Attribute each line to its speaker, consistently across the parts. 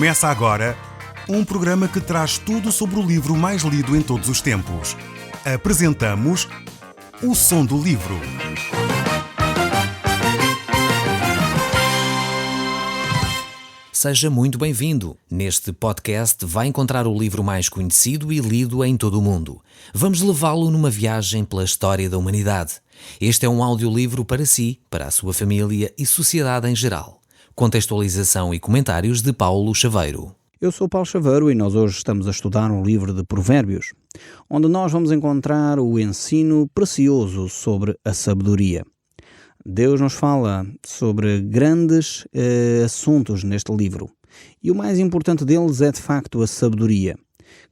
Speaker 1: Começa agora um programa que traz tudo sobre o livro mais lido em todos os tempos. Apresentamos O Som do Livro.
Speaker 2: Seja muito bem-vindo. Neste podcast vai encontrar o livro mais conhecido e lido em todo o mundo. Vamos levá-lo numa viagem pela história da humanidade. Este é um audiolivro para si, para a sua família e sociedade em geral. Contextualização e comentários de Paulo Chaveiro.
Speaker 3: Eu sou Paulo Chaveiro e nós hoje estamos a estudar um livro de Provérbios, onde nós vamos encontrar o ensino precioso sobre a sabedoria. Deus nos fala sobre grandes assuntos neste livro e o mais importante deles é de facto a sabedoria,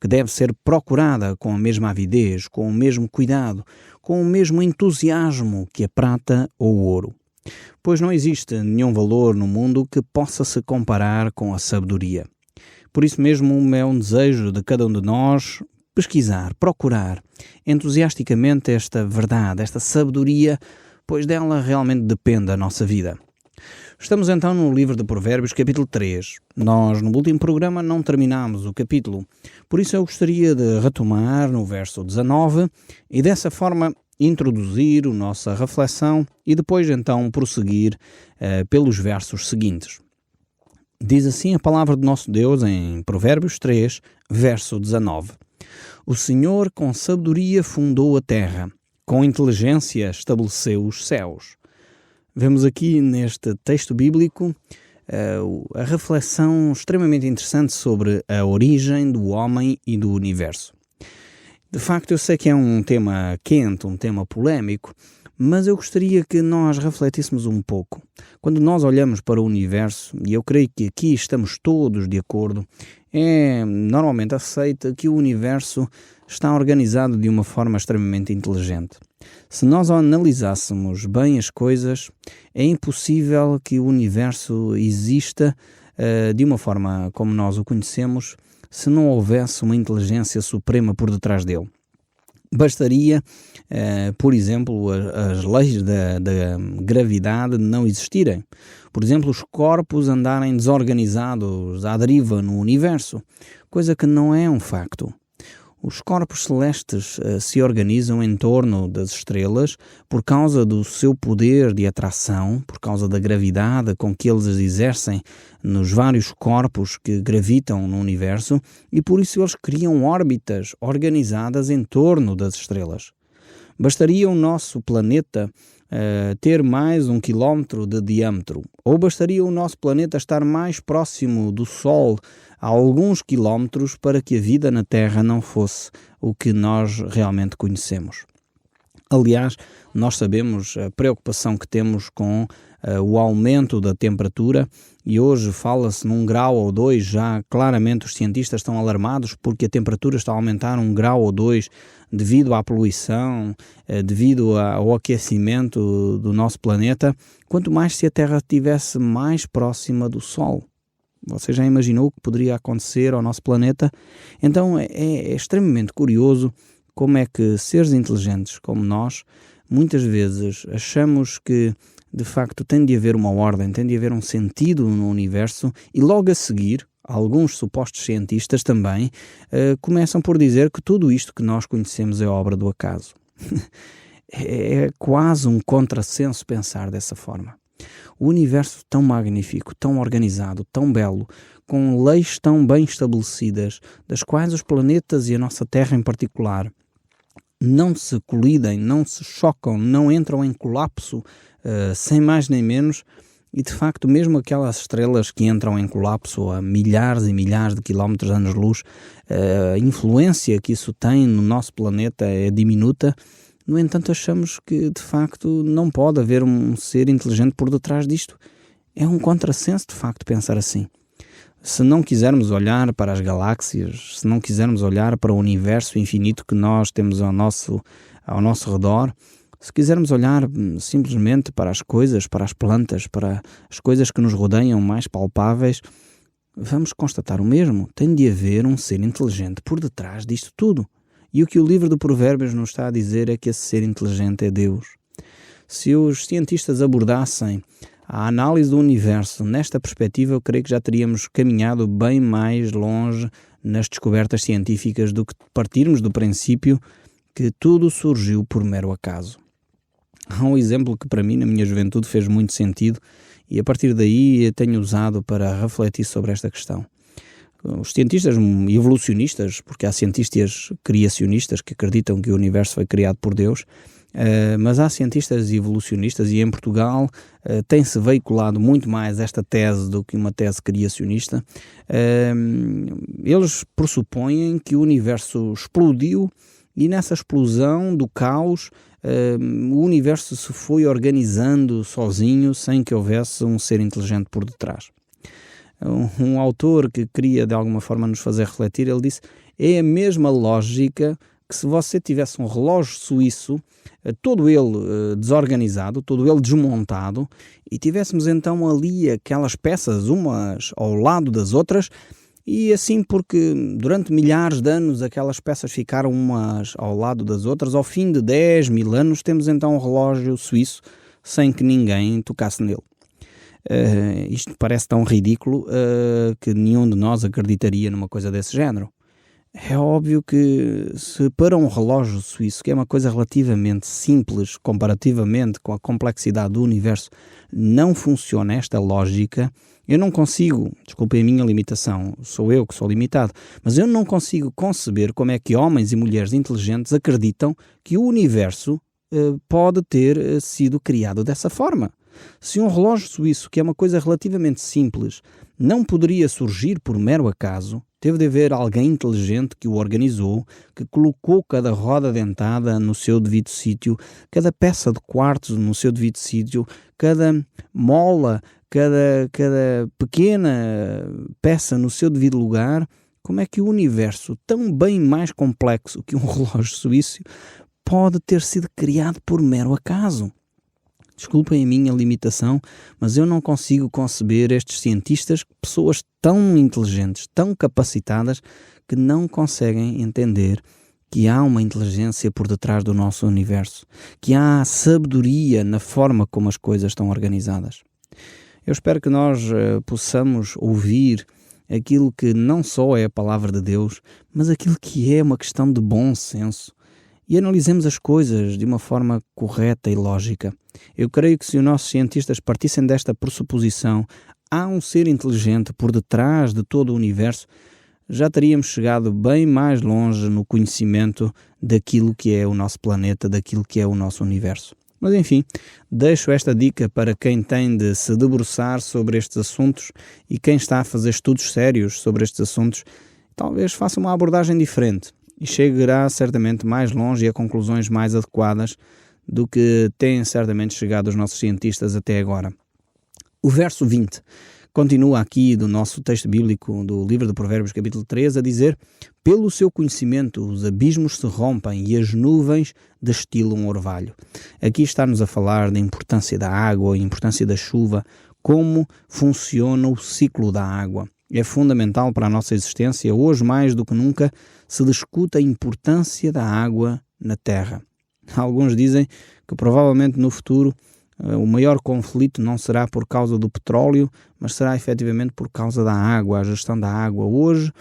Speaker 3: que deve ser procurada com a mesma avidez, com o mesmo cuidado, com o mesmo entusiasmo que a prata ou o ouro. Pois não existe nenhum valor no mundo que possa se comparar com a sabedoria. Por isso mesmo é um desejo de cada um de nós pesquisar, procurar entusiasticamente esta verdade, esta sabedoria, pois dela realmente depende a nossa vida. Estamos então no livro de Provérbios, capítulo 3. Nós, no último programa, não terminámos o capítulo. Por isso eu gostaria de retomar no verso 19 e dessa forma introduzir a nossa reflexão e depois então prosseguir pelos versos seguintes. Diz assim a palavra de nosso Deus em Provérbios 3, verso 19. O Senhor com sabedoria fundou a terra, com inteligência estabeleceu os céus. Vemos aqui neste texto bíblico a reflexão extremamente interessante sobre a origem do homem e do universo. De facto, eu sei que é um tema quente, um tema polémico, mas eu gostaria que nós refletíssemos um pouco. Quando nós olhamos para o universo, e eu creio que aqui estamos todos de acordo, é normalmente aceita que o universo está organizado de uma forma extremamente inteligente. Se nós analisássemos bem as coisas, é impossível que o universo exista de uma forma como nós o conhecemos, se não houvesse uma inteligência suprema por detrás dele. Bastaria, por exemplo, as leis da gravidade não existirem. Por exemplo, os corpos andarem desorganizados à deriva no universo, coisa que não é um facto. Os corpos celestes se organizam em torno das estrelas por causa do seu poder de atração, por causa da gravidade com que eles exercem nos vários corpos que gravitam no universo e por isso eles criam órbitas organizadas em torno das estrelas. Bastaria o nosso planeta ter mais 1 quilómetro de diâmetro, ou bastaria o nosso planeta estar mais próximo do Sol a alguns quilómetros para que a vida na Terra não fosse o que nós realmente conhecemos. Aliás, nós sabemos a preocupação que temos com o aumento da temperatura e hoje fala-se num grau ou 2, já claramente os cientistas estão alarmados porque a temperatura está a aumentar 1 grau ou 2 devido à poluição, devido ao aquecimento do nosso planeta, quanto mais se a Terra estivesse mais próxima do Sol. Você já imaginou o que poderia acontecer ao nosso planeta? Então é extremamente curioso como é que seres inteligentes como nós, muitas vezes achamos que de facto tem de haver uma ordem, tem de haver um sentido no universo e logo a seguir, alguns supostos cientistas também começam por dizer que tudo isto que nós conhecemos é obra do acaso. É quase um contrassenso pensar dessa forma. O universo tão magnífico, tão organizado, tão belo, com leis tão bem estabelecidas, das quais os planetas e a nossa Terra em particular não se colidem, não se chocam, não entram em colapso, sem mais nem menos, e de facto mesmo aquelas estrelas que entram em colapso a milhares e milhares de quilómetros de anos-luz, a influência que isso tem no nosso planeta é diminuta. No entanto, achamos que, de facto, não pode haver um ser inteligente por detrás disto. É um contrassenso, de facto, pensar assim. Se não quisermos olhar para as galáxias, se não quisermos olhar para o universo infinito que nós temos ao nosso redor, se quisermos olhar simplesmente para as coisas, para as plantas, para as coisas que nos rodeiam mais palpáveis, vamos constatar o mesmo. Tem de haver um ser inteligente por detrás disto tudo. E o que o livro de Provérbios nos está a dizer é que esse ser inteligente é Deus. Se os cientistas abordassem A análise do universo, nesta perspectiva, eu creio que já teríamos caminhado bem mais longe nas descobertas científicas do que partirmos do princípio que tudo surgiu por mero acaso. Há um exemplo que para mim, na minha juventude, fez muito sentido e a partir daí tenho usado para refletir sobre esta questão. Os cientistas evolucionistas, porque há cientistas criacionistas que acreditam que o universo foi criado por Deus, mas há cientistas evolucionistas e em Portugal tem-se veiculado muito mais esta tese do que uma tese criacionista. Eles pressupõem que o universo explodiu e nessa explosão do caos o universo se foi organizando sozinho sem que houvesse um ser inteligente por detrás. Um autor que queria de alguma forma nos fazer refletir, ele disse: é a mesma lógica que se você tivesse um relógio suíço, todo ele desorganizado, todo ele desmontado, e tivéssemos então ali aquelas peças umas ao lado das outras, e assim porque durante milhares de anos aquelas peças ficaram umas ao lado das outras, ao fim de 10.000 anos temos então um relógio suíço sem que ninguém tocasse nele. Isto parece tão ridículo que nenhum de nós acreditaria numa coisa desse género. É óbvio que se para um relógio suíço, que é uma coisa relativamente simples comparativamente com a complexidade do universo, não funciona esta lógica, eu não consigo, desculpem a minha limitação, sou eu que sou limitado, mas eu não consigo conceber como é que homens e mulheres inteligentes acreditam que o universo pode ter sido criado dessa forma. Se um relógio suíço, que é uma coisa relativamente simples, não poderia surgir por mero acaso, teve de haver alguém inteligente que o organizou, que colocou cada roda dentada no seu devido sítio, cada peça de quartzo no seu devido sítio, cada mola, cada pequena peça no seu devido lugar. Como é que o universo, tão bem mais complexo que um relógio suíço, pode ter sido criado por mero acaso? Desculpem a minha limitação, mas eu não consigo conceber estes cientistas, pessoas tão inteligentes, tão capacitadas, que não conseguem entender que há uma inteligência por detrás do nosso universo, que há sabedoria na forma como as coisas estão organizadas. Eu espero que nós possamos ouvir aquilo que não só é a palavra de Deus, mas aquilo que é uma questão de bom senso, e analisemos as coisas de uma forma correta e lógica. Eu creio que se os nossos cientistas partissem desta pressuposição, há um ser inteligente por detrás de todo o universo, já teríamos chegado bem mais longe no conhecimento daquilo que é o nosso planeta, daquilo que é o nosso universo. Mas enfim, deixo esta dica para quem tem de se debruçar sobre estes assuntos e quem está a fazer estudos sérios sobre estes assuntos, talvez faça uma abordagem diferente e chegará certamente mais longe e a conclusões mais adequadas do que têm certamente chegado os nossos cientistas até agora. O verso 20 continua aqui do nosso texto bíblico do livro de Provérbios capítulo 3 a dizer: pelo seu conhecimento os abismos se rompem e as nuvens destilam um orvalho. Aqui está-nos a falar da importância da água, a importância da chuva, como funciona o ciclo da água. É fundamental para a nossa existência. Hoje, mais do que nunca, se discute a importância da água na Terra. Alguns dizem que provavelmente no futuro o maior conflito não será por causa do petróleo, mas será efetivamente por causa da água, a gestão da água. Hoje,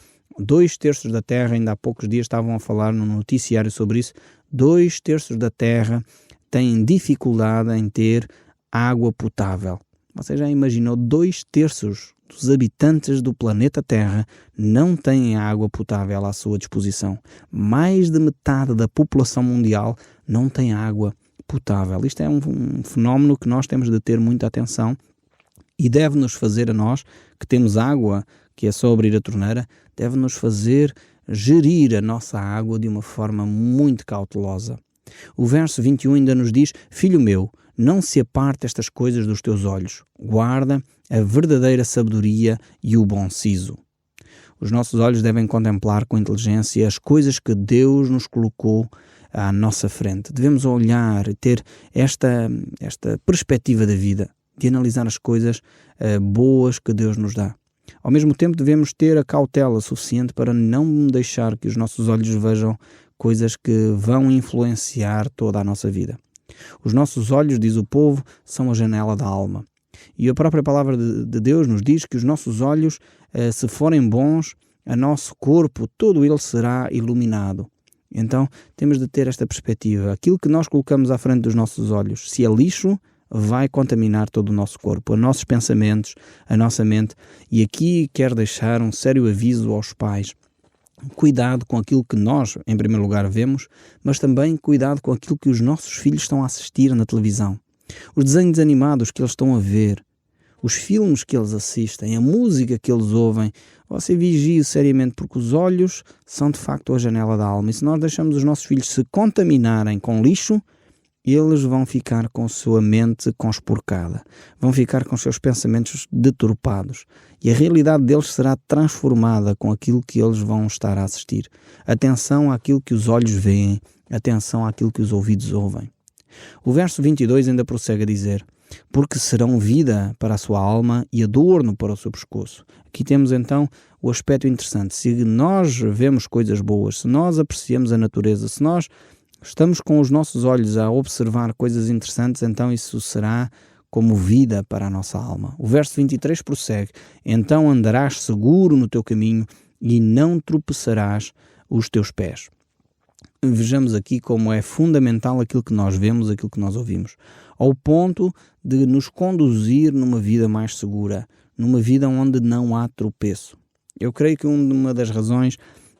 Speaker 3: 2/3 da Terra, ainda há poucos dias estavam a falar no noticiário sobre isso, 2/3 da Terra têm dificuldade em ter água potável. Você já imaginou 2/3 dos habitantes do planeta Terra não têm água potável à sua disposição? Mais de metade da população mundial não tem água potável. Isto é um fenómeno que nós temos de ter muita atenção e deve-nos fazer a nós, que temos água, que é só abrir a torneira, deve-nos fazer gerir a nossa água de uma forma muito cautelosa. O verso 21 ainda nos diz: filho meu, não se aparte estas coisas dos teus olhos, guarda a verdadeira sabedoria e o bom siso. Os nossos olhos devem contemplar com inteligência as coisas que Deus nos colocou à nossa frente. Devemos olhar e ter esta perspectiva da vida, de analisar as coisas boas que Deus nos dá. Ao mesmo tempo devemos ter a cautela suficiente para não deixar que os nossos olhos vejam coisas que vão influenciar toda a nossa vida. Os nossos olhos, diz o povo, são a janela da alma. E a própria palavra de Deus nos diz que os nossos olhos, se forem bons, o nosso corpo, todo ele será iluminado. Então, temos de ter esta perspectiva. Aquilo que nós colocamos à frente dos nossos olhos, se é lixo, vai contaminar todo o nosso corpo, os nossos pensamentos, a nossa mente. E aqui quero deixar um sério aviso aos pais. Cuidado com aquilo que nós, em primeiro lugar, vemos, mas também cuidado com aquilo que os nossos filhos estão a assistir na televisão. Os desenhos animados que eles estão a ver, os filmes que eles assistem, a música que eles ouvem, você vigie seriamente, porque os olhos são de facto a janela da alma. E se nós deixamos os nossos filhos se contaminarem com lixo, eles vão ficar com a sua mente conspurcada, vão ficar com os seus pensamentos deturpados e a realidade deles será transformada com aquilo que eles vão estar a assistir. Atenção àquilo que os olhos veem, atenção àquilo que os ouvidos ouvem. O verso 22 ainda prossegue a dizer: porque serão vida para a sua alma e adorno para o seu pescoço. Aqui temos então o aspecto interessante. Se nós vemos coisas boas, se nós apreciamos a natureza, se nós estamos com os nossos olhos a observar coisas interessantes, então isso será como vida para a nossa alma. O verso 23 prossegue: então andarás seguro no teu caminho e não tropeçarás os teus pés. Vejamos aqui como é fundamental aquilo que nós vemos, aquilo que nós ouvimos, ao ponto de nos conduzir numa vida mais segura, numa vida onde não há tropeço. Eu creio que uma das razões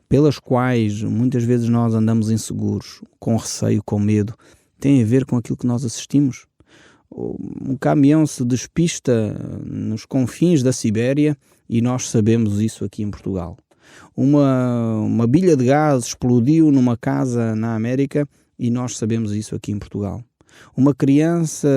Speaker 3: pelas quais muitas vezes nós andamos inseguros, com receio, com medo, tem a ver com aquilo que nós assistimos. Um caminhão se despista nos confins da Sibéria e nós sabemos isso aqui em Portugal. Uma bilha de gás explodiu numa casa na América e nós sabemos isso aqui em Portugal. Uma criança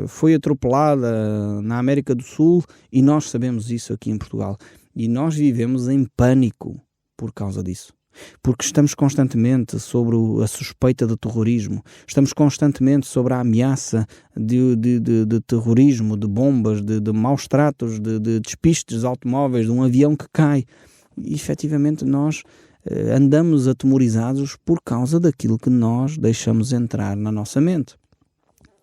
Speaker 3: foi atropelada na América do Sul e nós sabemos isso aqui em Portugal. E nós vivemos em pânico por causa disso. Porque estamos constantemente sobre a suspeita de terrorismo, estamos constantemente sobre a ameaça de terrorismo, de bombas, de maus tratos, de despistes de automóveis, de um avião que cai. E efetivamente nós andamos atemorizados por causa daquilo que nós deixamos entrar na nossa mente.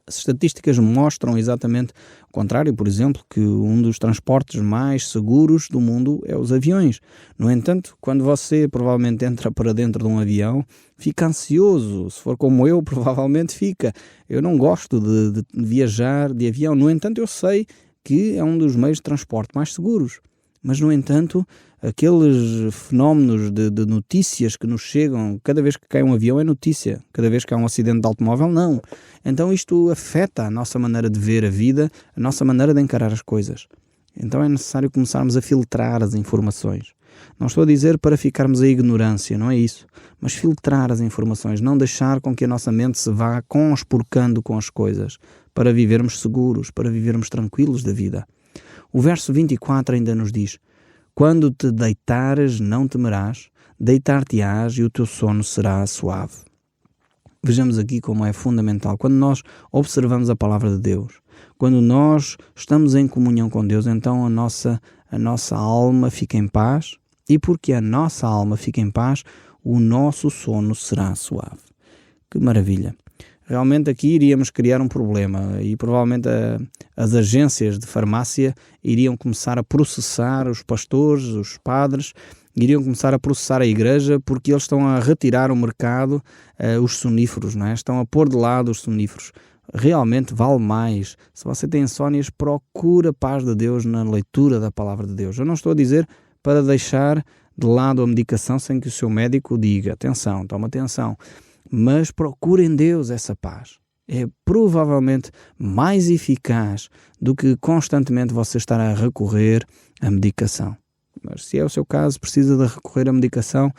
Speaker 3: As estatísticas mostram exatamente o contrário, por exemplo, que um dos transportes mais seguros do mundo é os aviões. No entanto, quando você provavelmente entra para dentro de um avião, fica ansioso. Se for como eu, provavelmente fica. Eu não gosto de viajar de avião. No entanto, eu sei que é um dos meios de transporte mais seguros. Mas, no entanto, aqueles fenómenos de notícias que nos chegam, cada vez que cai um avião é notícia, cada vez que há um acidente de automóvel, não. Então isto afeta a nossa maneira de ver a vida, a nossa maneira de encarar as coisas. Então é necessário começarmos a filtrar as informações. Não estou a dizer para ficarmos à ignorância, não é isso, mas filtrar as informações, não deixar com que a nossa mente se vá conspurcando com as coisas, para vivermos seguros, para vivermos tranquilos da vida. O verso 24 ainda nos diz: quando te deitares não temerás, deitar-te-ás e o teu sono será suave. Vejamos aqui como é fundamental. Quando nós observamos a palavra de Deus, quando nós estamos em comunhão com Deus, então a nossa alma fica em paz, e porque a nossa alma fica em paz, o nosso sono será suave. Que maravilha! Realmente aqui iríamos criar um problema e provavelmente as agências de farmácia iriam começar a processar os pastores, os padres, iriam começar a processar a igreja porque eles estão a retirar ao mercado os soníferos, não é? Estão a pôr de lado os soníferos. Realmente vale mais. Se você tem insónias, procura a paz de Deus na leitura da palavra de Deus. Eu não estou a dizer para deixar de lado a medicação sem que o seu médico diga: atenção, toma atenção. Mas procure em Deus essa paz. É provavelmente mais eficaz do que constantemente você estar a recorrer à medicação. Mas se é o seu caso, precisa de recorrer à medicação,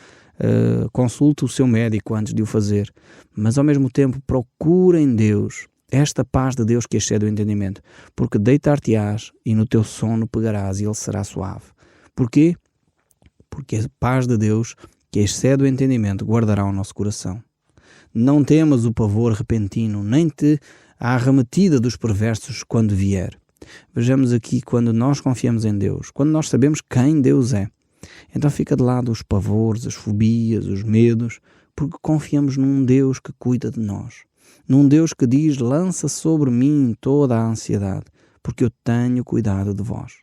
Speaker 3: consulte o seu médico antes de o fazer. Mas ao mesmo tempo procure em Deus esta paz de Deus que excede o entendimento. Porque deitar-te-ás e no teu sono pegarás e ele será suave. Porquê? Porque a paz de Deus que excede o entendimento guardará o nosso coração. Não temas o pavor repentino, nem te a arremetida dos perversos quando vier. Vejamos aqui, quando nós confiamos em Deus, quando nós sabemos quem Deus é, então fica de lado os pavores, as fobias, os medos, porque confiamos num Deus que cuida de nós, num Deus que diz: lança sobre mim toda a ansiedade, porque eu tenho cuidado de vós.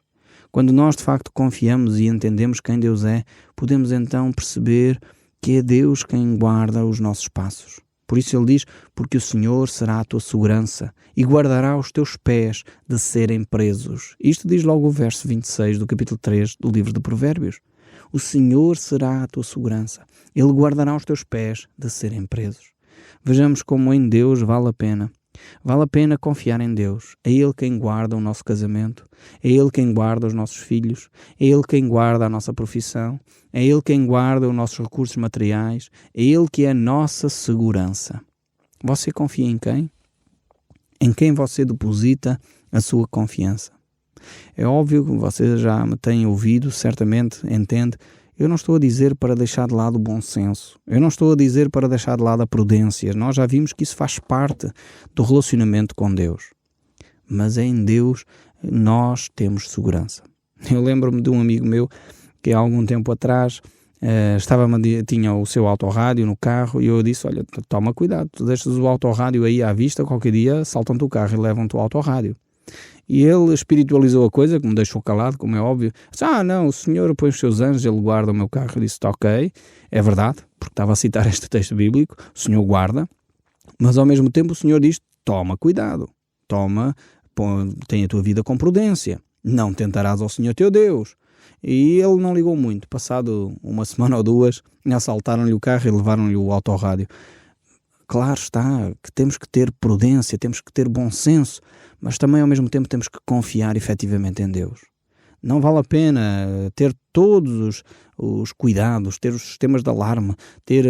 Speaker 3: Quando nós de facto confiamos e entendemos quem Deus é, podemos então perceber que é Deus quem guarda os nossos passos. Por isso ele diz, porque o Senhor será a tua segurança e guardará os teus pés de serem presos. Isto diz logo o verso 26 do capítulo 3 do livro de Provérbios. O Senhor será a tua segurança. Ele guardará os teus pés de serem presos. Vejamos como em Deus vale a pena. Vale a pena confiar em Deus. É Ele quem guarda o nosso casamento. É Ele quem guarda os nossos filhos. É Ele quem guarda a nossa profissão. É Ele quem guarda os nossos recursos materiais. É Ele que é a nossa segurança. Você confia em quem? Em quem você deposita a sua confiança? É óbvio que você já me tem ouvido, certamente entende. Eu não estou a dizer para deixar de lado o bom senso. Eu não estou a dizer para deixar de lado a prudência. Nós já vimos que isso faz parte do relacionamento com Deus. Mas em Deus nós temos segurança. Eu lembro-me de um amigo meu que há algum tempo atrás tinha o seu autorrádio no carro e eu disse, olha, toma cuidado, tu deixas o autorrádio aí à vista, qualquer dia saltam-te o carro e levam-te o autorrádio. E ele espiritualizou a coisa, que me deixou calado, como é óbvio. Disse, não, o Senhor põe os seus anjos, Ele guarda o meu carro. Eu disse, ok, é verdade, porque estava a citar este texto bíblico, o Senhor guarda, mas ao mesmo tempo o Senhor diz, toma cuidado, tem a tua vida com prudência, não tentarás ao Senhor teu Deus. E ele não ligou muito, passado uma semana ou duas, assaltaram-lhe o carro e levaram-lhe o autorrádio. Claro está que temos que ter prudência, temos que ter bom senso, mas também ao mesmo tempo temos que confiar efetivamente em Deus. Não vale a pena ter todos os cuidados, ter os sistemas de alarme, ter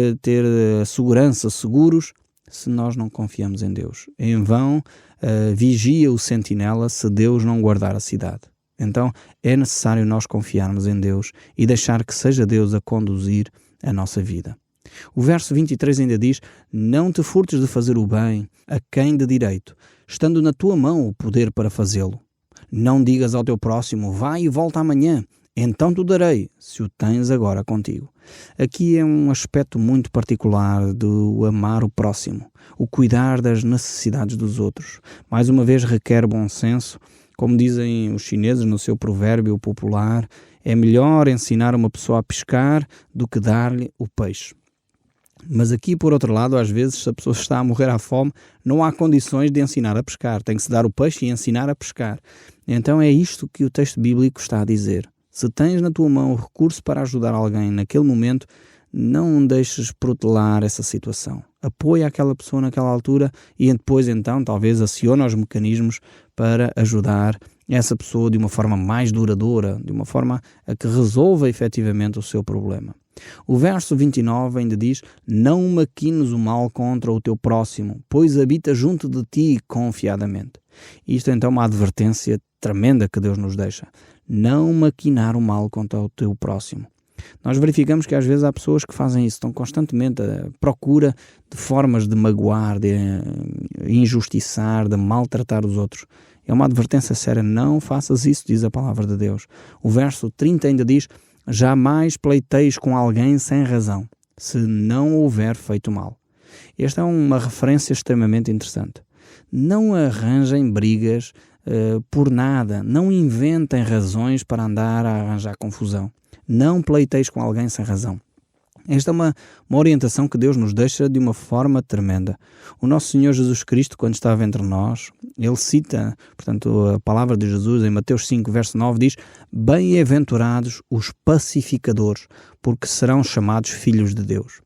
Speaker 3: a segurança seguros, se nós não confiamos em Deus. Em vão vigia o sentinela se Deus não guardar a cidade. Então é necessário nós confiarmos em Deus e deixar que seja Deus a conduzir a nossa vida. O verso 23 ainda diz, não te furtes de fazer o bem a quem de direito, estando na tua mão o poder para fazê-lo. Não digas ao teu próximo, vai e volta amanhã, então te darei, se o tens agora contigo. Aqui é um aspecto muito particular do amar o próximo, o cuidar das necessidades dos outros. Mais uma vez requer bom senso, como dizem os chineses no seu provérbio popular, é melhor ensinar uma pessoa a pescar do que dar-lhe o peixe. Mas aqui, por outro lado, às vezes, se a pessoa está a morrer à fome, não há condições de ensinar a pescar. Tem que se dar o peixe e ensinar a pescar. Então é isto que o texto bíblico está a dizer. Se tens na tua mão o recurso para ajudar alguém naquele momento, não deixes protelar essa situação. Apoia aquela pessoa naquela altura e depois, então, talvez aciona os mecanismos para ajudar essa pessoa de uma forma mais duradoura, de uma forma a que resolva efetivamente o seu problema. O verso 29 ainda diz, não maquines o mal contra o teu próximo, pois habita junto de ti confiadamente. Isto é então uma advertência tremenda que Deus nos deixa. Não maquinar o mal contra o teu próximo. Nós verificamos que às vezes há pessoas que fazem isso, estão constantemente à procura de formas de magoar, de injustiçar, de maltratar os outros. É uma advertência séria, não faças isso, diz a palavra de Deus. O verso 30 ainda diz, jamais pleiteis com alguém sem razão, se não houver feito mal. Esta é uma referência extremamente interessante. Não arranjem brigas por nada, não inventem razões para andar a arranjar confusão. Não pleiteis com alguém sem razão. Esta é uma orientação que Deus nos deixa de uma forma tremenda. O nosso Senhor Jesus Cristo, quando estava entre nós, ele cita, portanto, a palavra de Jesus em Mateus 5, verso 9, diz, bem-aventurados os pacificadores, porque serão chamados filhos de Deus.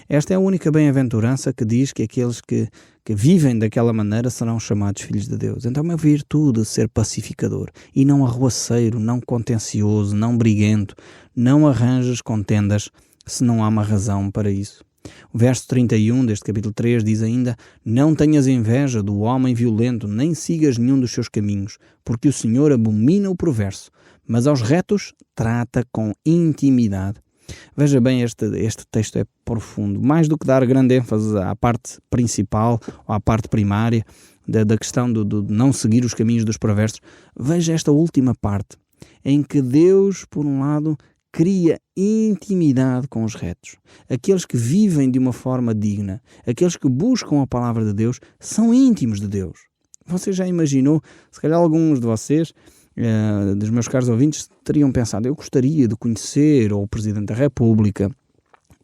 Speaker 3: Esta é a única bem-aventurança que diz que aqueles que vivem daquela maneira serão chamados filhos de Deus. Então é uma virtude ser pacificador e não arruaceiro, não contencioso, não briguento, não arranjes contendas se não há uma razão para isso. O verso 31 deste capítulo 3 diz ainda, não tenhas inveja do homem violento, nem sigas nenhum dos seus caminhos, porque o Senhor abomina o perverso, mas aos retos trata com intimidade. Veja bem, este texto é profundo. Mais do que dar grande ênfase à parte principal ou à parte primária da questão de não seguir os caminhos dos perversos, veja esta última parte, em que Deus, por um lado, cria intimidade com os retos. Aqueles que vivem de uma forma digna, aqueles que buscam a palavra de Deus, são íntimos de Deus. Você já imaginou, se calhar alguns de vocês, dos meus caros ouvintes, teriam pensado, eu gostaria de conhecer ou o Presidente da República,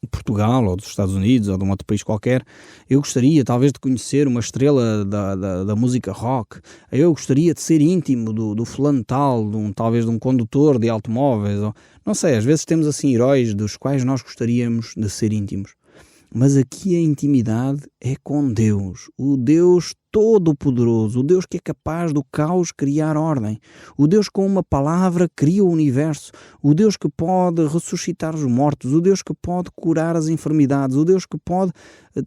Speaker 3: de Portugal ou dos Estados Unidos ou de um outro país qualquer, eu gostaria talvez de conhecer uma estrela da música rock, eu gostaria de ser íntimo do fulano tal, talvez de um condutor de automóveis, ou, não sei, às vezes temos assim heróis dos quais nós gostaríamos de ser íntimos. Mas aqui a intimidade é com Deus, o Deus Todo-Poderoso, o Deus que é capaz do caos criar ordem, o Deus com uma palavra cria o universo, o Deus que pode ressuscitar os mortos, o Deus que pode curar as enfermidades, o Deus que pode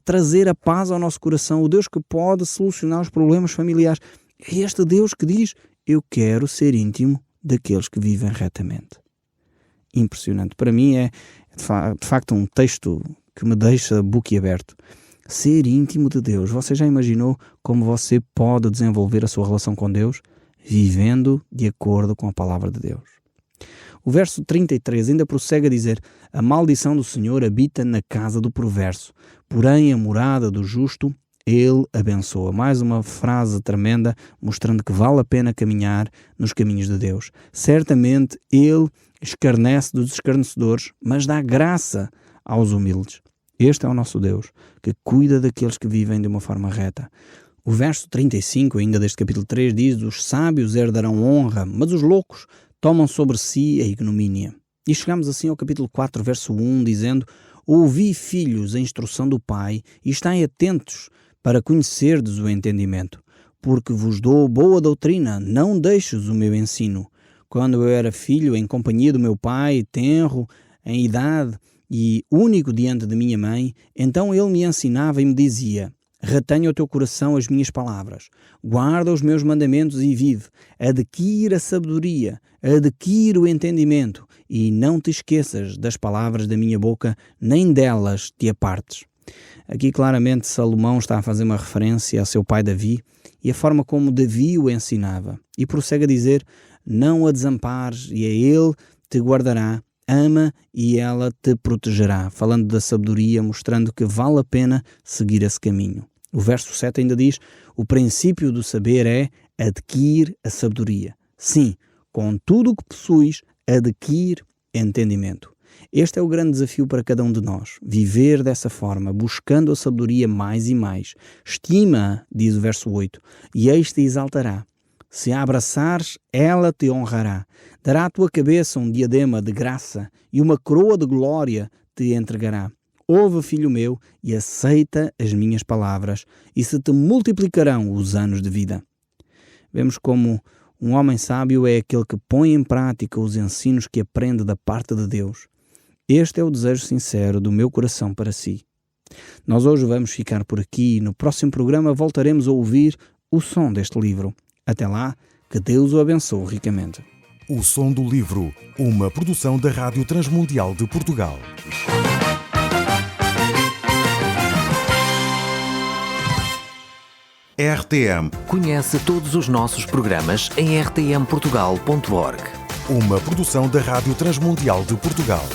Speaker 3: trazer a paz ao nosso coração, o Deus que pode solucionar os problemas familiares. É este Deus que diz, eu quero ser íntimo daqueles que vivem retamente. Impressionante. Para mim é de facto um texto que me deixa boquiaberto. Ser íntimo de Deus. Você já imaginou como você pode desenvolver a sua relação com Deus? Vivendo de acordo com a palavra de Deus. O verso 33 ainda prossegue a dizer, a maldição do Senhor habita na casa do perverso, porém a morada do justo Ele abençoa. Mais uma frase tremenda, mostrando que vale a pena caminhar nos caminhos de Deus. Certamente Ele escarnece dos escarnecedores, mas dá graça aos humildes. Este é o nosso Deus, que cuida daqueles que vivem de uma forma reta. O verso 35, ainda deste capítulo 3, diz, os sábios herdarão honra, mas os loucos tomam sobre si a ignomínia. E chegamos assim ao capítulo 4, verso 1, dizendo, ouvi, filhos, a instrução do Pai, e estai atentos para conhecerdes o entendimento, porque vos dou boa doutrina, não deixes o meu ensino. Quando eu era filho, em companhia do meu pai, tenro, em idade, e único diante de minha mãe, então ele me ensinava e me dizia, retenha o teu coração as minhas palavras, guarda os meus mandamentos e vive, adquire a sabedoria, adquire o entendimento, e não te esqueças das palavras da minha boca, nem delas te apartes. Aqui claramente Salomão está a fazer uma referência ao seu pai Davi e a forma como Davi o ensinava. E prossegue a dizer, não a desampares e a ele te guardará, ama e ela te protegerá, falando da sabedoria, mostrando que vale a pena seguir esse caminho. O verso 7 ainda diz, o princípio do saber é adquire a sabedoria. Sim, com tudo o que possuis, adquire entendimento. Este é o grande desafio para cada um de nós, viver dessa forma, buscando a sabedoria mais e mais. Estima, diz o verso 8, e eis te exaltará. Se a abraçares, ela te honrará. Dará à tua cabeça um diadema de graça e uma coroa de glória te entregará. Ouve, filho meu, e aceita as minhas palavras, e se te multiplicarão os anos de vida. Vemos como um homem sábio é aquele que põe em prática os ensinos que aprende da parte de Deus. Este é o desejo sincero do meu coração para si. Nós hoje vamos ficar por aqui e no próximo programa voltaremos a ouvir o som deste livro. Até lá, que Deus o abençoe ricamente.
Speaker 1: O Som do Livro, uma produção da Rádio Transmundial de Portugal. RTM.
Speaker 2: Conhece todos os nossos programas em rtmportugal.org.
Speaker 1: Uma produção da Rádio Transmundial de Portugal.